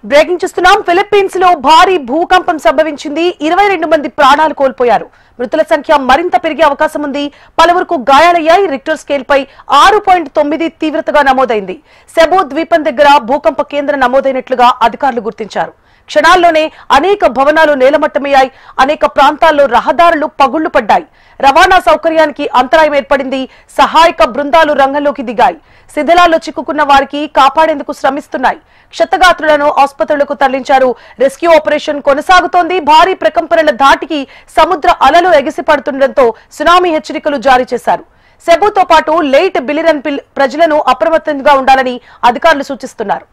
Breaking చూస్తున్నాం. Philippines లో భారీ భూకంపం సంభవించింది. 22 మంది ప్రాణాలు కోల్పోయారు. మృతుల సంఖ్య మరింత పెరిగే అవకాశం ఉంది. పలువురికి గాయాలయ్యాయి. రిక్టర్ స్కేల్ పై 6.9 తీవ్రతగా నమోదైంది. సెబు ద్వీపం దగ్గర భూకంప కేంద్రం నమోదైనట్లుగా అధికారులు గుర్తించారు. క్షణాల్లోనే అనేక భవనాలు నేలమట్టమయ్యాయి. అనేక ప్రాంతాల్లో రహదారులు పగుళ్లు పడ్డాయి. రవాణా సౌకర్యానికి అంతరాయం ఏర్పడింది. సహాయక బృందాలు రంగంలోకి దిగాయి. శిథిలాల్లో చిక్కుకున్న వారికి కాపాడేందుకు శ్రమిస్తున్నాయి. క్షతగాత్రులను ఆసుపత్రులకు తరలించారు. రెస్క్యూ ఆపరేషన్ కొనసాగుతోంది. భారీ ప్రకంపనల ధాటికి సముద్ర అలలు ఎగిసిపడుతుండటంతో సునామీ హెచ్చరికలు జారీ చేశారు. సెబుతో పాటు లెయిట్ బిలిరన్ ప్రజలను అప్రమత్తంగా ఉండాలని అధికారులు సూచిస్తున్నారు.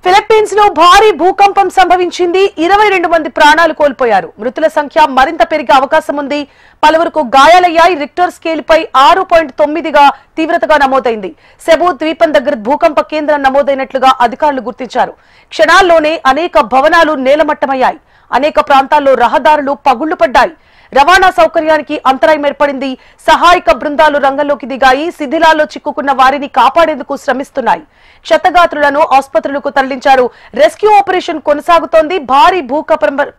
ఫిలిప్పీన్స్ లో భారీ భూకంపం సంభవించింది. 22 మంది ప్రాణాలు కోల్పోయారు. మృతుల సంఖ్య మరింత పెరిగే అవకాశం ఉంది. పలువురికి గాయాలయ్యాయి. రిక్టర్ స్కేల్ పై 6.9గా తీవ్రతగా నమోదైంది. సెబు ద్వీపం దగ్గర భూకంప కేంద్రం నమోదైనట్లుగా అధికారులు గుర్తించారు. క్షణాల్లోనే అనేక భవనాలు నేలమట్టమయ్యాయి. అనేక ప్రాంతాల్లో రహదారులు పగుళ్లు పడ్డాయి. రవాణా సౌకర్యానికి అంతరాయం ఏర్పడింది. సహాయక బృందాలు రంగంలోకి దిగాయి. శిథిలాల్లో చిక్కుకున్న వారిని కాపాడేందుకు శ్రమిస్తున్నాయి. క్షతగాత్రులను ఆసుపత్రులకు తరలించారు. రెస్క్యూ ఆపరేషన్ కొనసాగుతోంది. భారీ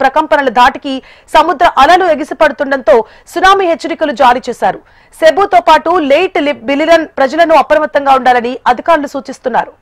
ప్రకంపనల ధాటికి సముద్ర అలలు ఎగిసిపడుతుండటంతో సునామీ హెచ్చరికలు జారీ చేశారు. సెబుతో పాటు లెయిట్ బిలిరన్ ప్రజలను అప్రమత్తంగా ఉండాలని అధికారులు సూచిస్తున్నారు.